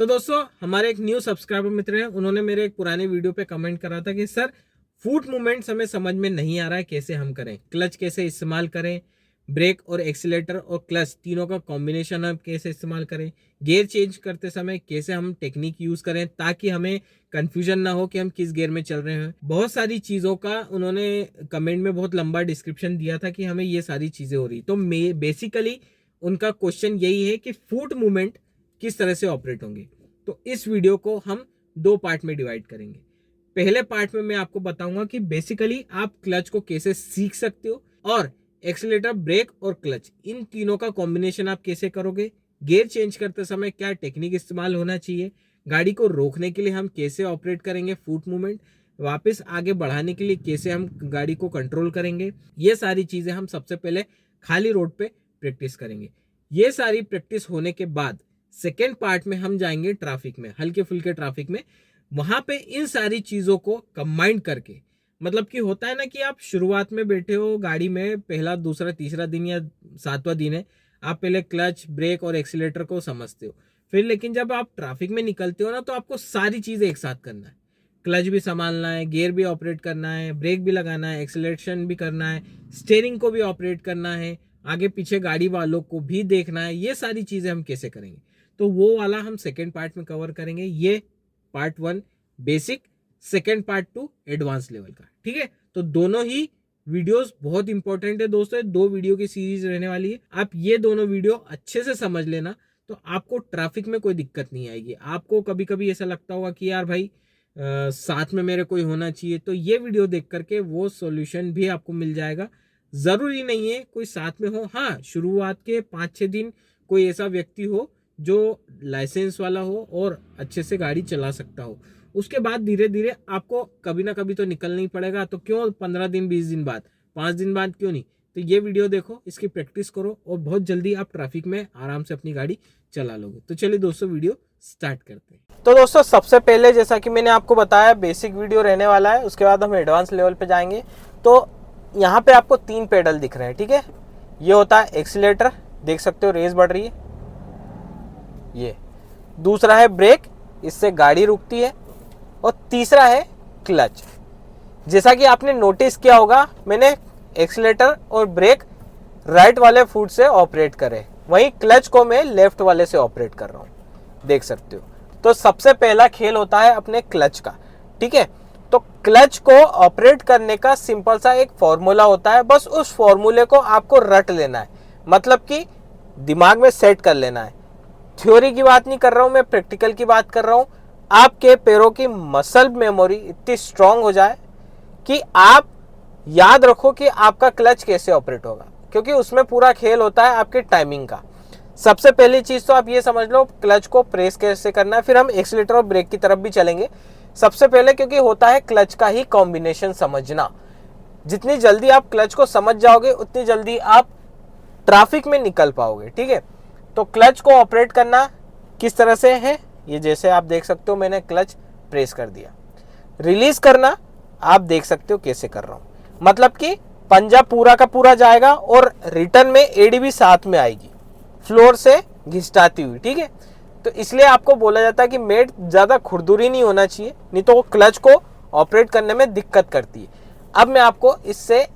तो दोस्तों हमारे एक न्यू सब्सक्राइबर मित्र हैं, उन्होंने मेरे एक पुराने वीडियो पे कमेंट करा था कि सर फुट मूवमेंट्स हमें समझ में नहीं आ रहा है, कैसे हम करें, क्लच कैसे इस्तेमाल करें, ब्रेक और एक्सीलेटर और क्लच तीनों का कॉम्बिनेशन हम कैसे इस्तेमाल करें, गियर चेंज करते समय कैसे हम टेक्निक यूज करें ताकि हमें कंफ्यूजन ना हो कि हम किस गियर में चल रहे हैं। बहुत सारी चीज़ों का उन्होंने कमेंट में बहुत लंबा डिस्क्रिप्शन दिया था कि हमें ये सारी चीज़ें हो रही। तो बेसिकली उनका क्वेश्चन यही है कि फुट मूवमेंट किस तरह से ऑपरेट होंगे। तो इस वीडियो को हम दो पार्ट में डिवाइड करेंगे। पहले पार्ट में मैं आपको बताऊंगा कि बेसिकली आप क्लच को कैसे सीख सकते हो और एक्सीलेटर, ब्रेक और क्लच इन तीनों का कॉम्बिनेशन आप कैसे करोगे, गियर चेंज करते समय क्या टेक्निक इस्तेमाल होना चाहिए, गाड़ी को रोकने के लिए हम कैसे ऑपरेट करेंगे फुट मूवमेंट, वापस आगे बढ़ाने के लिए कैसे हम गाड़ी को कंट्रोल करेंगे। ये सारी चीजें हम सबसे पहले खाली रोड पे प्रैक्टिस करेंगे। ये सारी प्रैक्टिस होने के बाद सेकेंड पार्ट में हम जाएंगे ट्रैफिक में, हल्के फुल्के ट्रैफिक में। वहां पे इन सारी चीजों को कंबाइन करके, मतलब कि होता है ना कि आप शुरुआत में बैठे हो गाड़ी में, पहला दूसरा तीसरा दिन या सातवां दिन है, आप पहले क्लच, ब्रेक और एक्सीलेटर को समझते हो, फिर लेकिन जब आप ट्रैफिक में निकलते हो ना तो आपको सारी चीजें एक साथ करना है। क्लच भी संभालना है, गियर भी ऑपरेट करना है, ब्रेक भी लगाना है, एक्सीलरेशन भी करना है, स्टीयरिंग को भी ऑपरेट करना है, आगे पीछे गाड़ी वालों को भी देखना है। ये सारी चीजें हम कैसे करेंगे, तो वो वाला हम सेकेंड पार्ट में कवर करेंगे। ये part 1 basic, second part 2 advance level का, ठीक है। तो दोनों ही वीडियोस बहुत इंपॉर्टेंट है दोस्तों, 2 वीडियो की सीरीज रहने वाली है। आप ये दोनों वीडियो अच्छे से समझ लेना तो आपको ट्रैफिक में कोई दिक्कत नहीं आएगी। आपको कभी कभी ऐसा लगता होगा कि यार भाई साथ में मेरे कोई होना चाहिए, तो ये वीडियो देख करके वो सॉल्यूशन भी आपको मिल जाएगा। जरूरी नहीं है कोई साथ में हो, हाँ शुरुआत के 5-6 दिन कोई ऐसा व्यक्ति हो जो लाइसेंस वाला हो और अच्छे से गाड़ी चला सकता हो। उसके बाद धीरे धीरे आपको कभी ना कभी तो निकलना ही पड़ेगा, तो क्यों 15 दिन 20 दिन बाद, 5 दिन बाद क्यों नहीं। तो ये वीडियो देखो, इसकी प्रैक्टिस करो और बहुत जल्दी आप ट्रैफिक में आराम से अपनी गाड़ी चला लोगे। तो चलिए दोस्तों वीडियो स्टार्ट करते हैं। तो दोस्तों सबसे पहले जैसा कि मैंने आपको बताया बेसिक वीडियो रहने वाला है, उसके बाद हम एडवांस लेवल पे जाएंगे। तो यहाँ पे आपको 3 पेडल दिख रहे हैं, ठीक है। ये होता है एक्सीलेटर, देख सकते हो रेस बढ़ रही है। ये दूसरा है ब्रेक, इससे गाड़ी रुकती है। और तीसरा है क्लच। जैसा कि आपने नोटिस किया होगा, मैंने एक्सीलेटर और ब्रेक राइट वाले फुट से ऑपरेट करे, वहीं क्लच को मैं लेफ्ट वाले से ऑपरेट कर रहा हूँ, देख सकते हो। तो सबसे पहला खेल होता है अपने क्लच का, ठीक है। तो क्लच को ऑपरेट करने का सिंपल सा एक फॉर्मूला होता है, बस उस फॉर्मूले को आपको रट लेना है, मतलब कि दिमाग में सेट कर लेना है। थ्योरी की बात नहीं कर रहा हूं मैं, प्रैक्टिकल की बात कर रहा हूं। आपके पैरों की मसल मेमोरी इतनी स्ट्रांग हो जाए कि आप याद रखो कि आपका क्लच कैसे ऑपरेट होगा, क्योंकि उसमें पूरा खेल होता है आपके टाइमिंग का। सबसे पहली चीज तो आप ये समझ लो क्लच को प्रेस कैसे करना है, फिर हम एक्सीलेटर और ब्रेक की तरफ भी चलेंगे। सबसे पहले क्योंकि होता है क्लच का ही कॉम्बिनेशन समझना। जितनी जल्दी आप क्लच को समझ जाओगे उतनी जल्दी आप ट्रैफिक में निकल पाओगे, ठीक है। तो क्लच को ऑपरेट करना किस तरह से है, ये जैसे आप देख सकते हो मैंने क्लच प्रेस कर दिया। रिलीज करना आप देख सकते हो कैसे कर रहा हूं, मतलब कि पंजा पूरा का पूरा जाएगा और रिटर्न में एडी भी साथ में आएगी, फ्लोर से घिसटाती हुई, ठीक है। तो इसलिए आपको बोला जाता है कि मेट ज्यादा खुरदुरी नहीं होना चाहिए, नहीं तो वो क्लच को ऑपरेट करने में दिक्कत करती है। अब मैं आपको इससे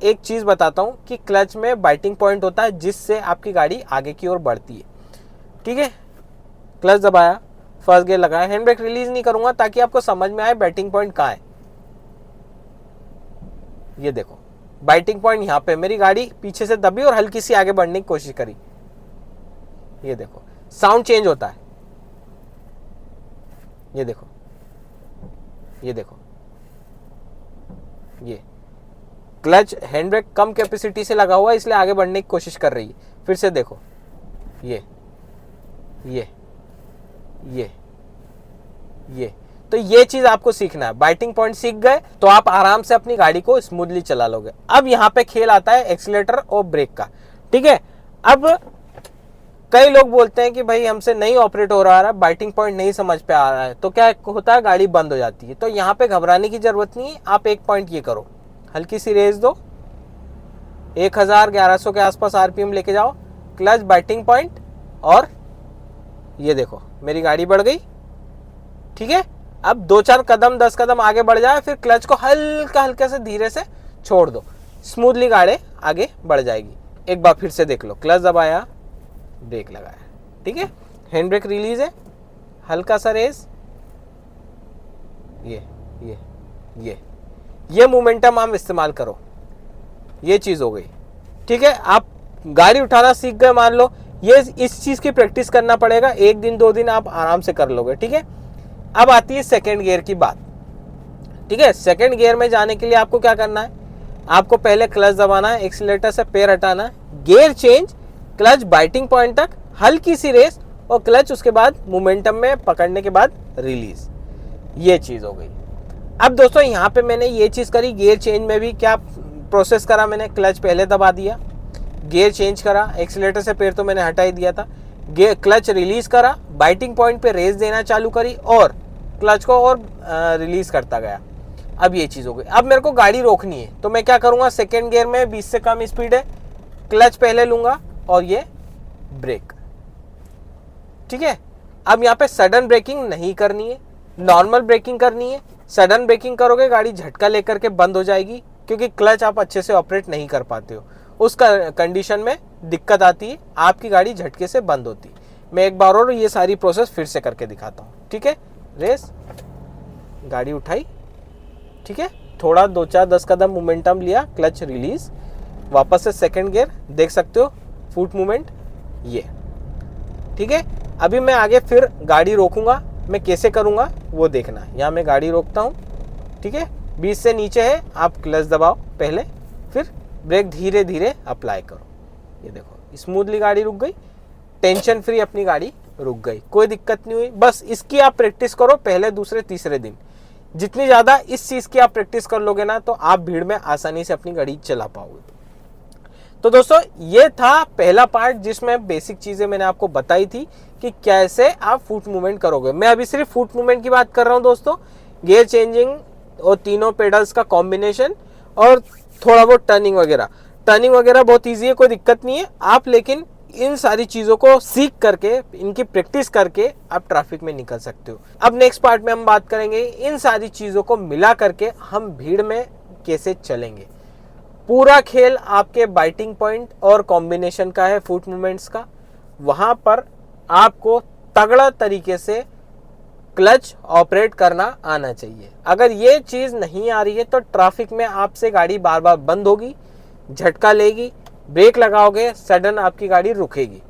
एक चीज बताता हूं कि क्लच में बाइटिंग पॉइंट होता है जिससे आपकी गाड़ी आगे की ओर बढ़ती है, ठीक है। क्लच दबाया, फर्स्ट गियर लगाया, हैंड ब्रेक रिलीज नहीं करूंगा ताकि आपको समझ में आए बाइटिंग पॉइंट कहाँ है। ये देखो बाइटिंग पॉइंट यहाँ पे, मेरी गाड़ी पीछे से दबी और हल्की सी आगे बढ़ने की कोशिश करी। ये देखो साउंड चेंज होता है, ये देखो, ये देखो, ये क्लच हैंड ब्रेक कम कैपेसिटी से लगा हुआ है इसलिए आगे बढ़ने की कोशिश कर रही है। फिर से देखो, ये ये तो ये चीज आपको सीखना है। बाइटिंग पॉइंट सीख गए तो आप आराम से अपनी गाड़ी को स्मूथली चला लोगे। अब यहाँ पे खेल आता है एक्सीलेटर और ब्रेक का, ठीक है। अब कई लोग बोलते हैं कि भाई हमसे नहीं ऑपरेट हो रहा है, बाइटिंग पॉइंट नहीं समझ पे आ रहा है, तो क्या होता है गाड़ी बंद हो जाती है। तो यहाँ पे घबराने की जरूरत नहीं है। आप एक पॉइंट ये करो, हल्की सी रेस दो, 1000-1100 के आसपास आरपीएम लेके जाओ, क्लच, बाइटिंग पॉइंट और ये देखो मेरी गाड़ी बढ़ गई, ठीक है। अब 2-4 कदम 10 कदम आगे बढ़ जाए, फिर क्लच को हल्का हल्के से धीरे से छोड़ दो, स्मूथली गाड़ी आगे बढ़ जाएगी। एक बार फिर से देख लो, क्लच दबाया, ब्रेक लगाया, ठीक है। हैंड ब्रेक रिलीज है, हल्का सा रेस, ये मोमेंटम आप इस्तेमाल करो, ये चीज हो गई, ठीक है। आप गाड़ी उठाना सीख गए मान लो, ये इस चीज की प्रैक्टिस करना पड़ेगा, 1 दिन 2 दिन आप आराम से कर लोगे, ठीक है। अब आती है सेकंड गियर की बात, ठीक है। सेकंड गियर में जाने के लिए आपको क्या करना है, आपको पहले क्लच दबाना है, एक्सीलेटर से पैर हटाना है, gear change, clutch biting point तक, हल्की सी रेस और क्लच उसके बाद मोमेंटम में पकड़ने के बाद रिलीज, ये चीज हो गई। अब दोस्तों यहाँ पे मैंने ये चीज करी, गियर चेंज में भी क्या प्रोसेस करा मैंने, क्लच पहले दबा दिया, गियर चेंज करा, एक्सीलेटर से पैर तो मैंने हटा ही दिया था, गियर क्लच रिलीज करा, बाइटिंग पॉइंट पे रेस देना चालू करी और क्लच को और रिलीज करता गया। अब ये चीज हो गई। अब मेरे को गाड़ी रोकनी है तो मैं क्या करूंगा, सेकेंड गियर में 20 से कम स्पीड है, क्लच पहले लूंगा और ये ब्रेक, ठीक है। अब यहाँ पे सडन ब्रेकिंग नहीं करनी है, नॉर्मल ब्रेकिंग करनी है। सडन ब्रेकिंग करोगे गाड़ी झटका लेकर के बंद हो जाएगी, क्योंकि क्लच आप अच्छे से ऑपरेट नहीं कर पाते हो, उस कंडीशन में दिक्कत आती है, आपकी गाड़ी झटके से बंद होती है। मैं एक बार और ये सारी प्रोसेस फिर से करके दिखाता हूँ, ठीक है। रेस, गाड़ी उठाई, ठीक है, थोड़ा 2-4 10 कदम मोमेंटम लिया, क्लच रिलीज, वापस से सेकंड गियर, देख सकते हो फुट मूवमेंट, ये ठीक है। अभी मैं आगे फिर गाड़ी रोकूंगा, मैं कैसे करूंगा वो देखना है। यहाँ मैं गाड़ी रोकता हूँ, ठीक है, 20 से नीचे है, आप क्लच दबाओ पहले, फिर ब्रेक धीरे धीरे अप्लाई करो, ये देखो स्मूथली गाड़ी रुक गई, टेंशन फ्री अपनी गाड़ी रुक गई, कोई दिक्कत नहीं हुई। बस इसकी आप प्रैक्टिस करो पहले दूसरे तीसरे दिन, जितनी ज्यादा इस चीज की आप प्रैक्टिस कर लोगे ना, तो आप भीड़ में आसानी से अपनी गाड़ी चला पाओगे। तो दोस्तों ये था पहला पार्ट, जिसमें बेसिक चीजें मैंने आपको बताई थी कि कैसे आप फुट मूवमेंट करोगे। मैं अभी सिर्फ फुट मूवमेंट की बात कर रहा हूं दोस्तों, गियर चेंजिंग और तीनों पेडल्स का कॉम्बिनेशन और थोड़ा बहुत टर्निंग वगैरह बहुत ईजी है, कोई दिक्कत नहीं है। आप लेकिन इन सारी चीजों को सीख करके, इनकी प्रैक्टिस करके आप ट्रैफिक में निकल सकते हो। अब नेक्स्ट पार्ट में हम बात करेंगे इन सारी चीजों को मिला करके हम भीड़ में कैसे चलेंगे। पूरा खेल आपके बाइटिंग पॉइंट और कॉम्बिनेशन का है, फुट मूवमेंट्स का। वहां पर आपको तगड़ा तरीके से क्लच ऑपरेट करना आना चाहिए। अगर ये चीज नहीं आ रही है तो ट्रैफिक में आपसे गाड़ी बार बार बंद होगी, झटका लेगी, ब्रेक लगाओगे सडन आपकी गाड़ी रुकेगी।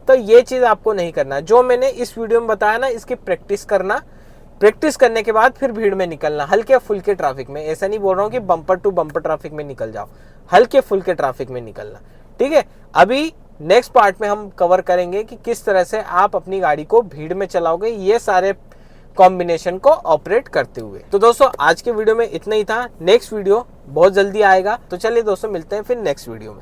तो ये चीज आपको नहीं करना। जो मैंने इस वीडियो में बताया ना, इसकी प्रैक्टिस करना, प्रैक्टिस करने के बाद फिर भीड़ में निकलना, हल्के फुल्के ट्रैफिक में। ऐसा नहीं बोल रहा हूँ कि बम्पर टू बम्पर ट्रैफिक में निकल जाओ, हल्के फुल्के ट्रैफिक में निकलना, ठीक है। अभी नेक्स्ट पार्ट में हम कवर करेंगे कि किस तरह से आप अपनी गाड़ी को भीड़ में चलाओगे, ये सारे कॉम्बिनेशन को ऑपरेट करते हुए। तो दोस्तों आज के वीडियो में इतना ही था, नेक्स्ट वीडियो बहुत जल्दी आएगा। तो चलिए दोस्तों मिलते हैं फिर नेक्स्ट वीडियो में।